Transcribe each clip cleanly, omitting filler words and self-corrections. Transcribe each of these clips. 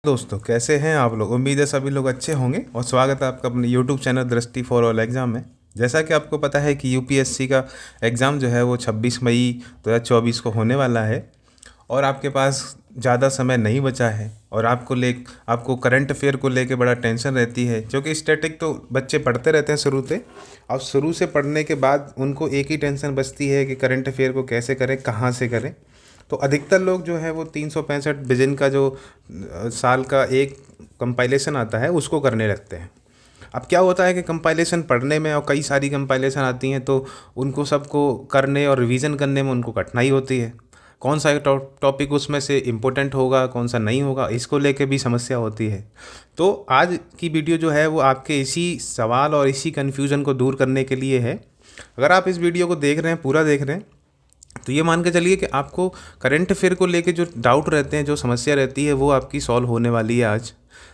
दोस्तों, कैसे हैं आप लोग। उम्मीद है सभी लोग अच्छे होंगे और स्वागत है आपका अपने यूट्यूब चैनल दृष्टि फॉर ऑल एग्ज़ाम में। जैसा कि आपको पता है कि यूपीएससी का एग्ज़ाम जो है वो 26 मई 2024 को होने वाला है और आपके पास ज़्यादा समय नहीं बचा है और आपको करंट अफेयर को लेके बड़ा टेंशन रहती है, क्योंकि स्टैटिक तो बच्चे पढ़ते रहते हैं शुरू से। अब शुरू से पढ़ने के बाद उनको एक ही टेंशन बचती है कि करंट अफेयर को कैसे करें, कहाँ से करें। तो अधिकतर लोग जो है वो 365 विजन का जो साल का एक कंपाइलेशन आता है उसको करने लगते हैं। अब क्या होता है कि कंपाइलेशन पढ़ने में और कई सारी कंपाइलेशन आती हैं तो उनको सबको करने और रिवीजन करने में उनको कठिनाई होती है। कौन सा टॉपिक उसमें से इम्पोर्टेंट होगा, कौन सा नहीं होगा, इसको लेके भी समस्या होती है। तो आज की वीडियो जो है वो आपके इसी सवाल और इसी कन्फ्यूज़न को दूर करने के लिए है। अगर आप इस वीडियो को देख रहे हैं, पूरा देख रहे हैं, तो ये मान के चलिए कि आपको करंट अफेयर को लेके जो डाउट रहते हैं, जो समस्या रहती है, वो आपकी सॉल्व होने वाली है आज।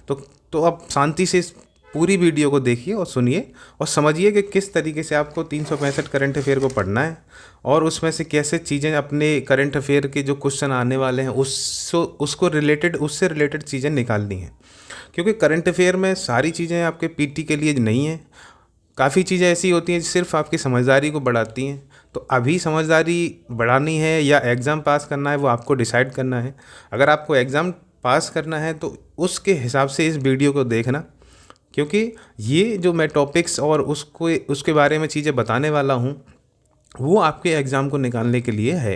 तो आप शांति से इस पूरी वीडियो को देखिए और सुनिए और समझिए कि किस तरीके से आपको 365 करंट अफेयर को पढ़ना है और उसमें से कैसे चीज़ें अपने करंट अफेयर के जो क्वेश्चन आने वाले हैं उससे रिलेटेड चीज़ें निकालनी हैं। क्योंकि करंट अफेयर में सारी चीज़ें आपके पीटी के लिए नहीं हैं। काफ़ी चीज़ें ऐसी होती हैं जो सिर्फ आपकी समझदारी को बढ़ाती हैं। तो अभी समझदारी बढ़ानी है या एग्ज़ाम पास करना है, वो आपको डिसाइड करना है। अगर आपको एग्ज़ाम पास करना है तो उसके हिसाब से इस वीडियो को देखना, क्योंकि ये जो मैं टॉपिक्स और उसके बारे में चीज़ें बताने वाला हूँ वो आपके एग्ज़ाम को निकालने के लिए है।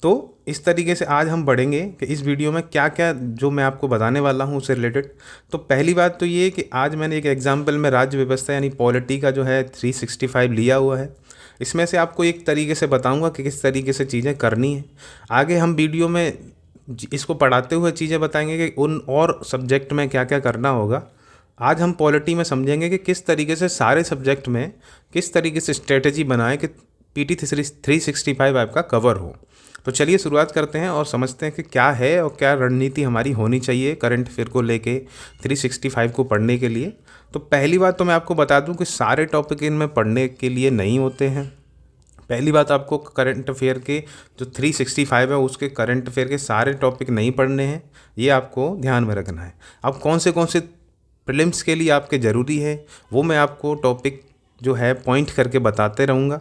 तो इस तरीके से आज हम बढ़ेंगे कि इस वीडियो में क्या क्या जो मैं आपको बताने वाला हूँ उससे रिलेटेड। तो पहली बात तो ये कि आज मैंने एक एग्जाम्पल में राज्य व्यवस्था यानी पॉलिटी का जो है 365 लिया हुआ है। इसमें से आपको एक तरीके से बताऊंगा कि किस तरीके से चीज़ें करनी है। आगे हम वीडियो में इसको पढ़ाते हुए चीज़ें बताएंगे कि उन और सब्जेक्ट में क्या क्या करना होगा। आज हम पॉलिटी में समझेंगे कि किस तरीके से सारे सब्जेक्ट में किस तरीके से स्ट्रेटजी बनाएं कि पीटी 365 आपका कवर हो। तो चलिए शुरुआत करते हैं और समझते हैं कि क्या है और क्या रणनीति हमारी होनी चाहिए करंट अफेयर को लेके 365 को पढ़ने के लिए। तो पहली बात तो मैं आपको बता दूं कि सारे टॉपिक इनमें पढ़ने के लिए नहीं होते हैं। पहली बात, आपको करंट अफेयर के जो 365 है उसके करंट अफेयर के सारे टॉपिक नहीं पढ़ने हैं, ये आपको ध्यान में रखना है। अब कौन से प्रीलिम्स के लिए आपके ज़रूरी है वो मैं आपको टॉपिक जो है पॉइंट करके बताते रहूँगा,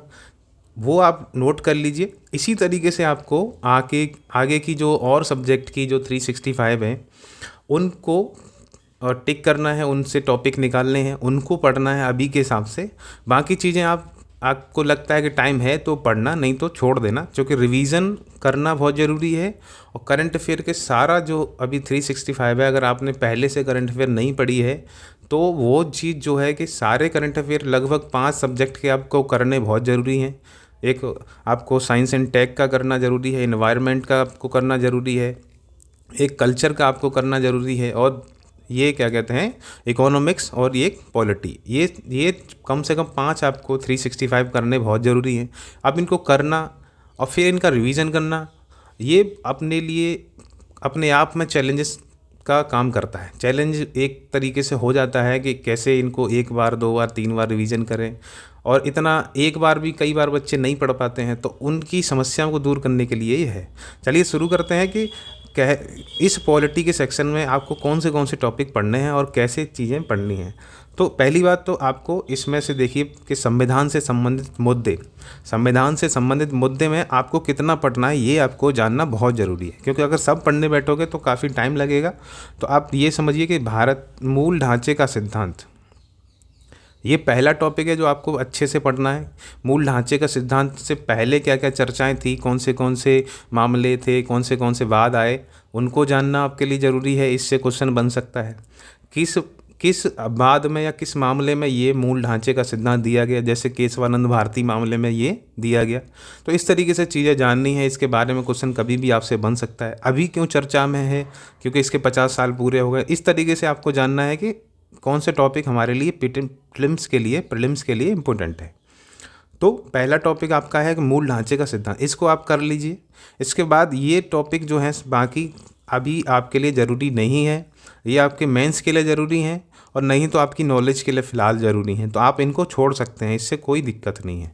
वो आप नोट कर लीजिए। इसी तरीके से आपको आगे की जो और सब्जेक्ट की जो 365 हैं उनको टिक करना है, उनसे टॉपिक निकालने हैं, उनको पढ़ना है अभी के हिसाब से। बाकी चीज़ें आपको लगता है कि टाइम है तो पढ़ना, नहीं तो छोड़ देना, क्योंकि रिवीजन करना बहुत ज़रूरी है। और करंट अफेयर के सारा जो अभी 365 है, अगर आपने पहले से करंट अफेयर नहीं पढ़ी है तो वो चीज़ जो है कि सारे करंट अफेयर लगभग 5 सब्जेक्ट के आपको करने बहुत ज़रूरी हैं। एक आपको साइंस एंड टेक का करना ज़रूरी है, इन्वायरमेंट का आपको करना ज़रूरी है, एक कल्चर का आपको करना ज़रूरी है, और ये क्या कहते हैं इकोनॉमिक्स, और ये पॉलिटी। ये कम से कम 5 आपको 365 करने बहुत ज़रूरी हैं। अब इनको करना और फिर इनका रिवीजन करना, ये अपने लिए अपने आप में चैलेंजेस का काम करता है। चैलेंज एक तरीके से हो जाता है कि कैसे इनको 1 बार 2 बार 3 बार रिवीजन करें, और इतना एक बार भी कई बार बच्चे नहीं पढ़ पाते हैं, तो उनकी समस्याओं को दूर करने के लिए ये है। चलिए शुरू करते हैं कि इस पॉलिटी के सेक्शन में आपको कौन से टॉपिक पढ़ने हैं और कैसे चीज़ें पढ़नी हैं। तो पहली बात तो आपको इसमें से देखिए कि संविधान से संबंधित मुद्दे में आपको कितना पढ़ना है, ये आपको जानना बहुत ज़रूरी है। क्योंकि अगर सब पढ़ने बैठोगे तो काफ़ी टाइम लगेगा। तो आप ये समझिए कि भारत मूल ढांचे का सिद्धांत, ये पहला टॉपिक है जो आपको अच्छे से पढ़ना है। मूल ढांचे का सिद्धांत से पहले क्या क्या चर्चाएं थी, कौन से मामले थे, कौन से वाद आए, उनको जानना आपके लिए ज़रूरी है। इससे क्वेश्चन बन सकता है किस वाद में या किस मामले में ये मूल ढांचे का सिद्धांत दिया गया, जैसे केशवानंद भारती मामले में ये दिया गया। तो इस तरीके से चीज़ें जाननी है। इसके बारे में क्वेश्चन कभी भी आपसे बन सकता है। अभी क्यों चर्चा में है, क्योंकि इसके 50 साल पूरे हो गए। इस तरीके से आपको जानना है कि कौन से टॉपिक हमारे लिए प्रीलिम्स के लिए इम्पोर्टेंट है। तो पहला टॉपिक आपका है कि मूल ढांचे का सिद्धांत, इसको आप कर लीजिए। इसके बाद ये टॉपिक जो है बाकी अभी आपके लिए ज़रूरी नहीं है, ये आपके मेंस के लिए ज़रूरी हैं और नहीं तो आपकी नॉलेज के लिए फ़िलहाल ज़रूरी हैं, तो आप इनको छोड़ सकते हैं, इससे कोई दिक्कत नहीं है।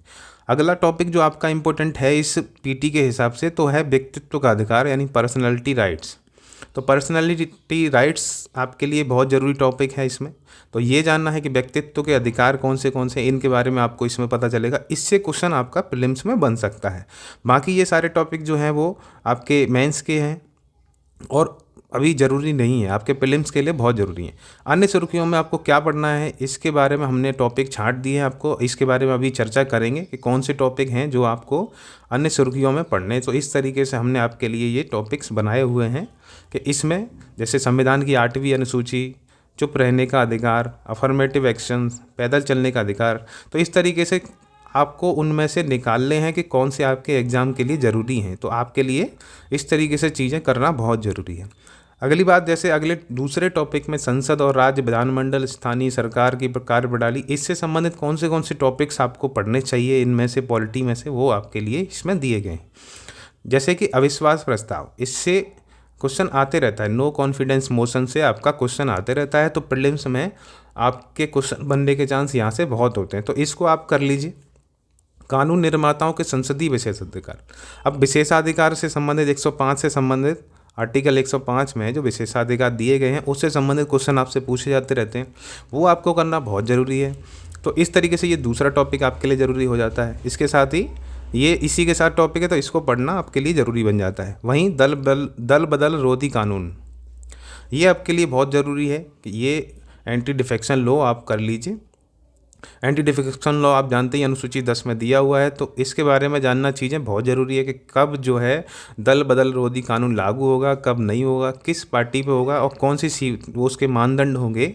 अगला टॉपिक जो आपका इम्पोर्टेंट है इस पीटी के हिसाब से तो है व्यक्तित्व का अधिकार यानी पर्सनैलिटी राइट्स। तो पर्सनालिटी राइट्स आपके लिए बहुत ज़रूरी टॉपिक है इसमें। तो ये जानना है कि व्यक्तित्व के अधिकार कौन से इनके बारे में आपको इसमें पता चलेगा। इससे क्वेश्चन आपका प्रीलिम्स में बन सकता है। बाकी ये सारे टॉपिक जो हैं वो आपके मेंस के हैं और अभी ज़रूरी नहीं है, आपके प्रीलिम्स के लिए बहुत ज़रूरी है। अन्य सुर्खियों में आपको क्या पढ़ना है इसके बारे में हमने टॉपिक छांट दिए हैं आपको, इसके बारे में अभी चर्चा करेंगे कि कौन से टॉपिक हैं जो आपको अन्य सुर्खियों में पढ़ने हैं। तो इस तरीके से हमने आपके लिए ये टॉपिक्स बनाए हुए हैं कि इसमें जैसे संविधान की 8वीं अनुसूची, चुप रहने का अधिकार, अफर्मेटिव एक्शन, पैदल चलने का अधिकार, तो इस तरीके से आपको उनमें से निकालने हैं कि कौन से आपके एग्ज़ाम के लिए ज़रूरी हैं। तो आपके लिए इस तरीके से चीज़ें करना बहुत ज़रूरी है। अगली बात, जैसे अगले दूसरे टॉपिक में संसद और राज्य विधानमंडल स्थानीय सरकार की कार्यप्रणाली, इससे संबंधित कौन से टॉपिक्स आपको पढ़ने चाहिए इनमें से, पॉलिटी में से, वो आपके लिए इसमें दिए गए हैं। जैसे कि अविश्वास प्रस्ताव, इससे क्वेश्चन आते रहता है, नो कॉन्फिडेंस मोशन से आपका क्वेश्चन आते रहता है। तो प्रीलिम्स में आपके क्वेश्चन बनने के चांस यहाँ से बहुत होते हैं, तो इसको आप कर लीजिए। कानून निर्माताओं के संसदीय विशेषाधिकार, अब विशेषाधिकार से संबंधित 105 से संबंधित आर्टिकल 105 में जो विशेषाधिकार दिए गए हैं उससे संबंधित क्वेश्चन आपसे पूछे जाते रहते हैं, वो आपको करना बहुत ज़रूरी है। तो इस तरीके से ये दूसरा टॉपिक आपके लिए ज़रूरी हो जाता है। इसके साथ ही ये इसी के साथ टॉपिक है, तो इसको पढ़ना आपके लिए ज़रूरी बन जाता है। वहीं दल बदल रोधी कानून, ये आपके लिए बहुत ज़रूरी है कि ये एंटी डिफेक्शन लॉ आप कर लीजिए। एंटी डिफेक्शन लॉ आप जानते ही अनुसूची 10 में दिया हुआ है, तो इसके बारे में जानना चीज़ें बहुत ज़रूरी है कि कब जो है दल बदल रोधी कानून लागू होगा, कब नहीं होगा, किस पार्टी पे होगा और कौन सी वो उसके मानदंड होंगे,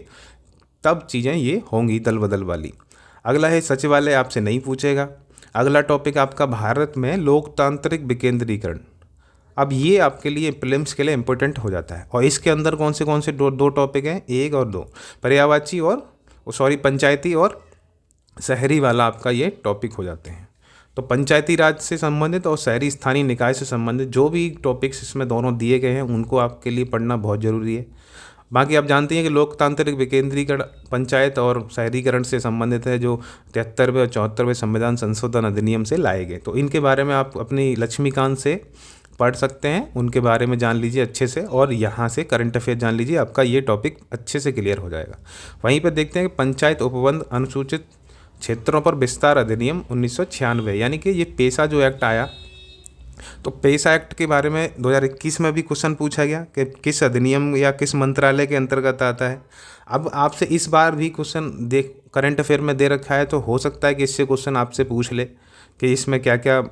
तब चीज़ें ये होंगी दल बदल वाली। अगला है सचिवालय, आपसे नहीं पूछेगा। अगला टॉपिक आपका भारत में लोकतांत्रिक विकेंद्रीकरण, अब ये आपके लिए प्रीलिम्स के लिए इम्पोर्टेंट हो जाता है। और इसके अंदर कौन से दो टॉपिक हैं, 1 और 2, पर्यायवाची और पंचायती और शहरी वाला आपका ये टॉपिक हो जाते हैं। तो पंचायती राज से संबंधित और शहरी स्थानीय निकाय से संबंधित जो भी टॉपिक्स इसमें दोनों दिए गए हैं उनको आपके लिए पढ़ना बहुत ज़रूरी है। बाकी आप जानते हैं कि लोकतांत्रिक विकेंद्रीकरण पंचायत और शहरीकरण से संबंधित है, जो 73वें और 74वें संविधान संशोधन अधिनियम से लाए गए। तो इनके बारे में आप अपनी लक्ष्मीकांत से पढ़ सकते हैं, उनके बारे में जान लीजिए अच्छे से, और यहाँ से करंट अफेयर जान लीजिए, आपका ये टॉपिक अच्छे से क्लियर हो जाएगा। वहीं पर देखते हैं कि पंचायत उपबंध अनुसूचित क्षेत्रों पर विस्तार अधिनियम 1996, यानी कि ये पेशा जो एक्ट आया, तो पेशा एक्ट के बारे में 2021 में भी क्वेश्चन पूछा गया कि किस अधिनियम या किस मंत्रालय के अंतर्गत आता है। अब आपसे इस बार भी क्वेश्चन करंट अफेयर में दे रखा है, तो हो सकता है कि इससे क्वेश्चन आपसे पूछ ले कि इसमें क्या क्या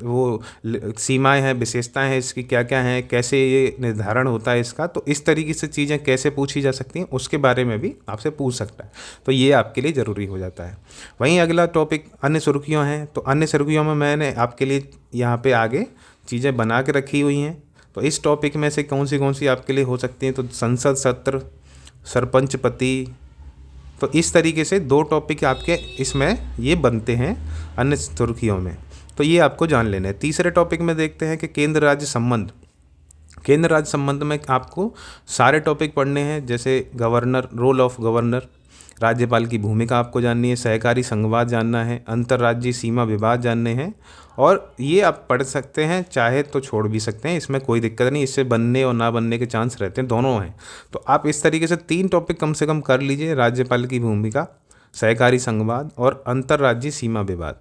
वो सीमाएं हैं, विशेषताएं हैं इसकी क्या क्या हैं, कैसे ये निर्धारण होता है इसका। तो इस तरीके से चीज़ें कैसे पूछी जा सकती हैं उसके बारे में भी आपसे पूछ सकता है, तो ये आपके लिए ज़रूरी हो जाता है। वहीं अगला टॉपिक अन्य सुर्खियों हैं, तो अन्य सुर्खियों में मैंने आपके लिए यहाँ पे आगे चीज़ें बना के रखी हुई हैं। तो इस टॉपिक में से कौन सी आपके लिए हो सकती हैं, तो संसद सत्र, सरपंच पति, तो इस तरीके से 2 टॉपिक आपके इसमें ये बनते हैं अन्य सुर्खियों में, तो ये आपको जान लेना है। तीसरे टॉपिक में देखते हैं कि केंद्र राज्य संबंध। केंद्र राज्य संबंध में आपको सारे टॉपिक पढ़ने हैं, जैसे गवर्नर, रोल ऑफ गवर्नर, राज्यपाल की भूमिका आपको जाननी है, सहकारी संघवाद जानना है, अंतर्राज्यीय सीमा विवाद जानने हैं। और ये आप पढ़ सकते हैं, चाहे तो छोड़ भी सकते हैं, इसमें कोई दिक्कत नहीं, इससे बनने और ना बनने के चांस रहते हैं, दोनों हैं। तो आप इस तरीके से 3 टॉपिक कम से कम कर लीजिए, राज्यपाल की भूमिका, सहकारी संघवाद और अंतर्राज्यीय सीमा विवाद।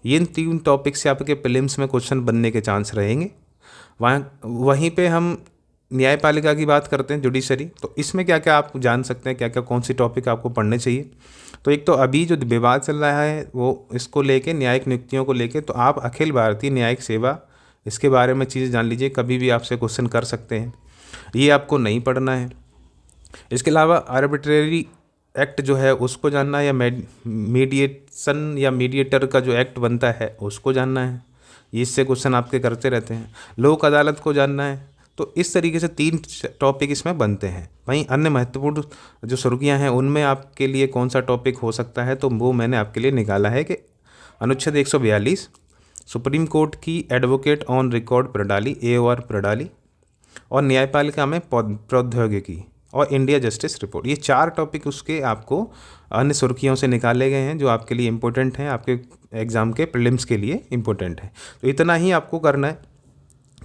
ये 3 टॉपिक से आपके प्रीलिम्स में क्वेश्चन बनने के चांस रहेंगे। वहीं पे हम न्यायपालिका की बात करते हैं, जुडिशरी, तो इसमें क्या क्या आप जान सकते हैं, क्या क्या कौन सी टॉपिक आपको पढ़ने चाहिए। तो एक तो अभी जो विवाद चल रहा है वो इसको लेके, न्यायिक नियुक्तियों को लेके, तो आप अखिल भारतीय न्यायिक सेवा, इसके बारे में चीज़ें जान लीजिए, कभी भी आपसे क्वेश्चन कर सकते हैं, ये आपको नहीं पढ़ना है। इसके अलावा आर्बिट्रेरी एक्ट जो है उसको जानना है, या मीडिएशन या मीडिएटर का जो एक्ट बनता है उसको जानना है, इससे क्वेश्चन आपके करते रहते हैं। लोक अदालत को जानना है। तो इस तरीके से 3 टॉपिक इसमें बनते हैं। वहीं अन्य महत्वपूर्ण जो सुर्खियां हैं उनमें आपके लिए कौन सा टॉपिक हो सकता है, तो वो मैंने आपके लिए निकाला है कि अनुच्छेद 142, सुप्रीम कोर्ट की एडवोकेट ऑन रिकॉर्ड प्रणाली, AOR प्रणाली, और न्यायपालिका में प्रौद्योगिकी, और इंडिया जस्टिस रिपोर्ट। ये 4 टॉपिक उसके आपको अन्य सुर्खियों से निकाले गए हैं, जो आपके लिए इम्पोर्टेंट हैं, आपके एग्ज़ाम के प्रीलिम्स के लिए इम्पोर्टेंट है। तो इतना ही आपको करना है।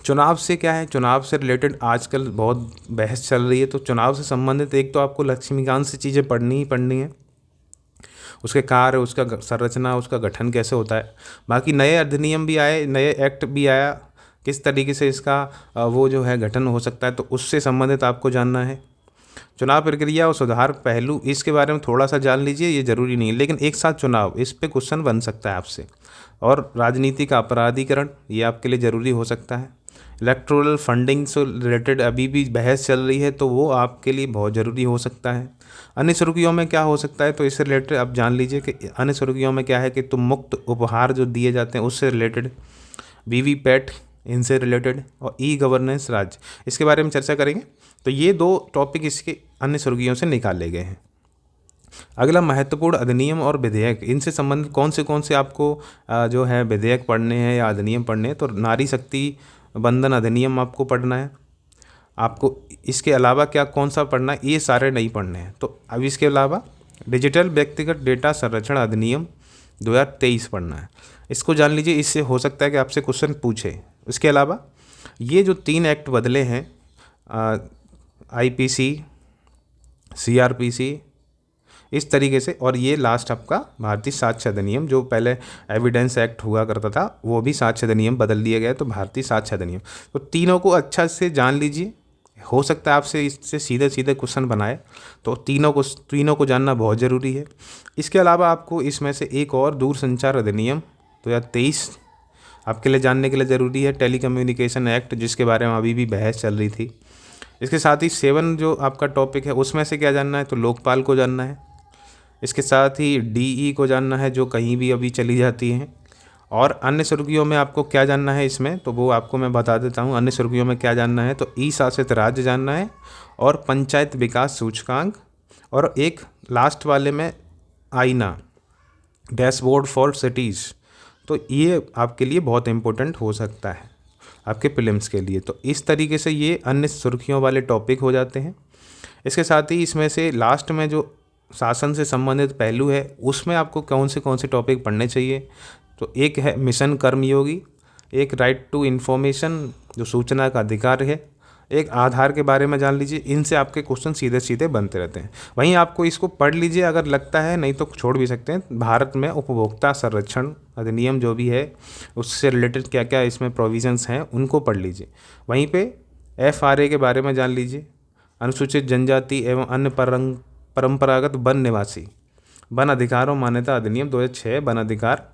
चुनाव से क्या है, चुनाव से रिलेटेड आजकल बहुत बहस चल रही है, तो चुनाव से संबंधित एक तो आपको लक्ष्मीकांत से चीज़ें पढ़नी ही पढ़नी है, उसके कार्य, उसका संरचना, उसका गठन कैसे होता है। बाकी नए अधिनियम भी आए, नए एक्ट भी आया, किस तरीके से इसका वो जो है गठन हो सकता है, तो उससे संबंधित आपको जानना है। चुनाव प्रक्रिया और सुधार पहलू, इसके बारे में थोड़ा सा जान लीजिए, ये ज़रूरी नहीं है, लेकिन एक साथ चुनाव, इस पे क्वेश्चन बन सकता है आपसे। और राजनीति का अपराधीकरण, ये आपके लिए ज़रूरी हो सकता है। इलेक्टोरल फंडिंग से रिलेटेड अभी भी बहस चल रही है, तो वो आपके लिए बहुत ज़रूरी हो सकता है। अन्य सुर्खियों में क्या हो सकता है, तो इससे रिलेटेड आप जान लीजिए कि अन्य सुर्खियों में क्या है कि तुम मुक्त उपहार जो दिए जाते हैं उससे रिलेटेड, वीवीपैट इनसे रिलेटेड, और ई गवर्नेंस राज्य, इसके बारे में चर्चा करेंगे। तो ये 2 टॉपिक इसके अन्य सुर्खियों से निकाले गए हैं। अगला महत्वपूर्ण अधिनियम और विधेयक, इनसे संबंधित कौन से आपको जो है विधेयक पढ़ने हैं या अधिनियम पढ़ने हैं, तो नारी शक्ति बंधन अधिनियम आपको पढ़ना है। आपको इसके अलावा क्या कौन सा पढ़ना है, ये सारे नहीं पढ़ने हैं। तो अब इसके अलावा डिजिटल व्यक्तिगत डेटा संरक्षण अधिनियम 2023 पढ़ना है, इसको जान लीजिए, इससे हो सकता है कि आपसे क्वेश्चन पूछे। इसके अलावा ये जो 3 एक्ट बदले हैं, आईपीसी, सीआरपीसी, इस तरीके से, और ये लास्ट आपका भारतीय साक्ष्य अधिनियम, जो पहले एविडेंस एक्ट हुआ करता था वो भी साक्ष्य अधिनियम बदल दिया गया है, तो भारतीय साक्ष्य अधिनियम, तो तीनों को अच्छा से जान लीजिए। हो सकता है आपसे इससे सीधे सीधे क्वेश्चन बनाए, तो तीनों को जानना बहुत ज़रूरी है। इसके अलावा आपको इसमें से एक और दूरसंचार अधिनियम 2023 आपके लिए जानने के लिए ज़रूरी है, टेलीकम्युनिकेशन एक्ट, जिसके बारे में अभी भी बहस चल रही थी। इसके साथ ही 7 जो आपका टॉपिक है उसमें से क्या जानना है, तो लोकपाल को जानना है। इसके साथ ही डीई को जानना है, जो कहीं भी अभी चली जाती हैं। और अन्य सुर्खियों में आपको क्या जानना है इसमें, तो वो आपको मैं बता देता हूँ। अन्य सुर्खियों में क्या जानना है, तो ई शासित राज्य जानना है, और पंचायत विकास सूचकांक, और एक लास्ट वाले में आईना, डैशबोर्ड फॉर सिटीज़। तो ये आपके लिए बहुत इंपॉर्टेंट हो सकता है आपके प्रीलिम्स के लिए। तो इस तरीके से ये अन्य सुर्खियों वाले टॉपिक हो जाते हैं। इसके साथ ही इसमें से लास्ट में जो शासन से संबंधित पहलू है, उसमें आपको कौन से टॉपिक पढ़ने चाहिए, तो एक है मिशन कर्मयोगी, एक राइट टू इन्फॉर्मेशन जो सूचना का अधिकार है, एक आधार के बारे में जान लीजिए। इनसे आपके क्वेश्चन सीधे सीधे बनते रहते हैं। वहीं आपको इसको पढ़ लीजिए अगर लगता है, नहीं तो छोड़ भी सकते हैं। भारत में उपभोक्ता संरक्षण अधिनियम जो भी है, उससे रिलेटेड क्या क्या इसमें प्रोविजंस हैं, उनको पढ़ लीजिए। वहीं पे FRA के बारे में जान लीजिए, अनुसूचित जनजाति एवं अन्य परंपरागत वन निवासी वन अधिकारों मान्यता अधिनियम 2006, वन अधिकार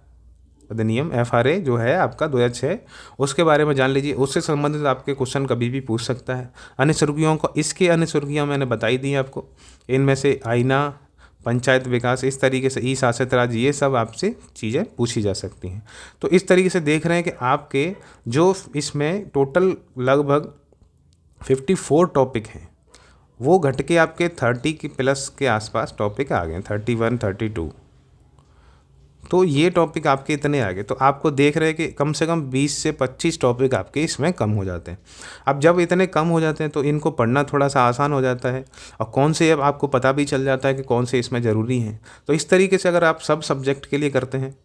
अधिनियम FRA जो है आपका 2006, उसके बारे में जान लीजिए। उससे संबंधित आपके क्वेश्चन कभी भी पूछ सकता है। अन्य सुर्खियों को, इसके अन्य सुर्खियाँ मैंने बताई दी आपको, इनमें से आईना, पंचायत विकास, इस तरीके से ई शासित राज्य, ये सब आपसे चीज़ें पूछी जा सकती हैं। तो इस तरीके से देख रहे हैं कि आपके जो इसमें टोटल लगभग 54 टॉपिक हैं, वो घट के आपके 30 के प्लस के आसपास टॉपिक आ गए, 31, 32। तो ये टॉपिक आपके इतने आ गए, तो आपको देख रहे हैं कि कम से कम 20 से 25 टॉपिक आपके इसमें कम हो जाते हैं। अब जब इतने कम हो जाते हैं तो इनको पढ़ना थोड़ा सा आसान हो जाता है, और कौन से अब आपको पता भी चल जाता है कि कौन से इसमें ज़रूरी हैं। तो इस तरीके से अगर आप सब सब्जेक्ट के लिए करते हैं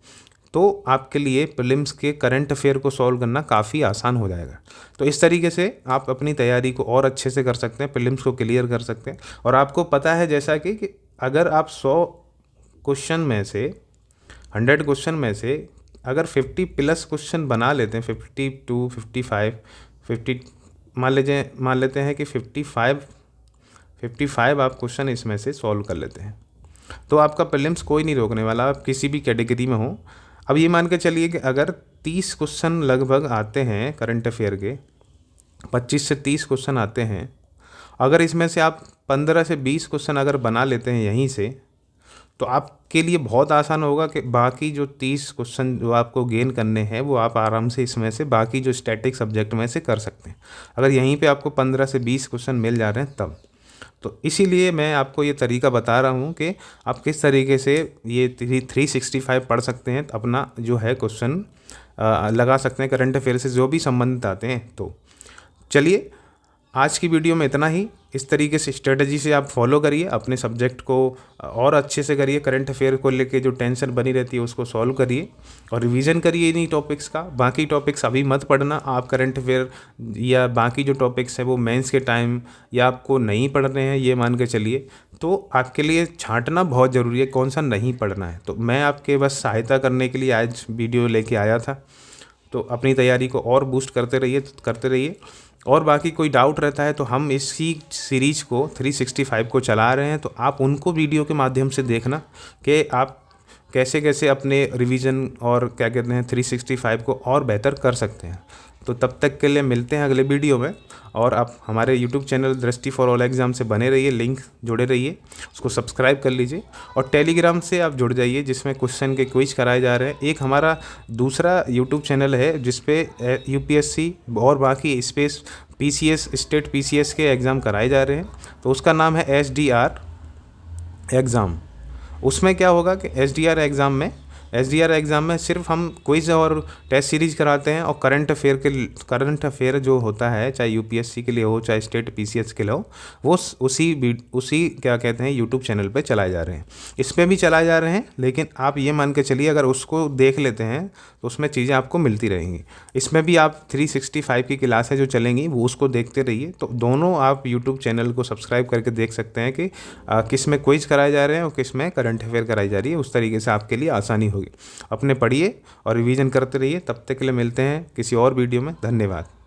तो आपके लिए प्रीलिम्स के करंट अफेयर को सॉल्व करना काफ़ी आसान हो जाएगा। तो इस तरीके से आप अपनी तैयारी को और अच्छे से कर सकते हैं, प्रीलिम्स को क्लियर कर सकते हैं। और आपको पता है जैसा कि अगर आप 100 क्वेश्चन में से, 100 क्वेश्चन में से अगर 50 प्लस क्वेश्चन बना लेते हैं, 52, 55, 50, मान लेते हैं कि 55 आप क्वेश्चन इसमें से सॉल्व कर लेते हैं, तो आपका प्रीलिम्स कोई नहीं रोकने वाला, आप किसी भी कैटेगरी में हो। अब ये मान के चलिए कि अगर 30 क्वेश्चन लगभग आते हैं करंट अफेयर के, 25 से 30 क्वेश्चन आते हैं, अगर इसमें से आप 15 से 20 क्वेश्चन अगर बना लेते हैं यहीं से, तो आपके लिए बहुत आसान होगा कि बाकी जो 30 क्वेश्चन जो आपको गेन करने हैं वो आप आराम से इसमें से बाकी जो स्टैटिक सब्जेक्ट में से कर सकते हैं, अगर यहीं पे आपको 15 से 20 क्वेश्चन मिल जा रहे हैं तब। तो इसीलिए मैं आपको ये तरीका बता रहा हूँ कि आप किस तरीके से ये 365 पढ़ सकते हैं, अपना जो है क्वेश्चन लगा सकते हैं करंट अफेयर से जो भी संबंधित आते हैं। तो चलिए आज की वीडियो में इतना ही। इस तरीके से स्ट्रेटजी से आप फॉलो करिए, अपने सब्जेक्ट को और अच्छे से करिए, करंट अफेयर को लेके जो टेंशन बनी रहती है उसको सॉल्व करिए और रिवीजन करिए इन्हीं टॉपिक्स का। बाकी टॉपिक्स अभी मत पढ़ना, आप करंट अफेयर या बाकी जो टॉपिक्स हैं वो मेंस के टाइम या आपको नहीं पढ़ने हैं ये मान के चलिए, तो आपके लिए छांटना बहुत ज़रूरी है कौन सा नहीं पढ़ना है। तो मैं आपके बस सहायता करने के लिए आज वीडियो लेके आया था। तो अपनी तैयारी को और बूस्ट करते रहिए। और बाकी कोई डाउट रहता है तो हम इसी सीरीज को 365 को चला रहे हैं, तो आप उनको वीडियो के माध्यम से देखना कि आप कैसे कैसे अपने रिवीजन और क्या कहते हैं 365 को और बेहतर कर सकते हैं। तो तब तक के लिए मिलते हैं अगले वीडियो में, और आप हमारे यूट्यूब चैनल दृष्टि फॉर ऑल एग्ज़ाम से बने रहिए, लिंक जुड़े रहिए, उसको सब्सक्राइब कर लीजिए और टेलीग्राम से आप जुड़ जाइए जिसमें क्वेश्चन के क्विज कराए जा रहे हैं। एक हमारा दूसरा यूट्यूब चैनल है जिसपे यूपीएससी और बाकी स्पेस पीसीएस स्टेट पीसीएस के एग्ज़ाम कराए जा रहे हैं, तो उसका नाम है एसडीआर एग्ज़ाम। उसमें क्या होगा कि एसडीआर एग्ज़ाम में सिर्फ हम क्विज़ और टेस्ट सीरीज कराते हैं और करंट अफेयर जो होता है, चाहे यूपीएससी के लिए हो चाहे स्टेट पीसीएस के लिए हो, वो उसी क्या कहते हैं यूट्यूब चैनल पे चलाए जा रहे हैं। इसमें भी चलाए जा रहे हैं, लेकिन आप ये मान के चलिए अगर उसको देख लेते हैं तो उसमें चीज़ें आपको मिलती रहेंगी। इसमें भी आप 365 की क्लासें जो चलेंगी वो उसको देखते रहिए। तो दोनों आप यूट्यूब चैनल को सब्सक्राइब करके देख सकते हैं कि किस में क्विज कराए जा रहे हैं और किस में करंट अफेयर कराई जा रही है। उस तरीके से आपके लिए आसानी होगी। अपने पढ़िए और रिवीजन करते रहिए। तब तक के लिए मिलते हैं किसी और वीडियो में। धन्यवाद।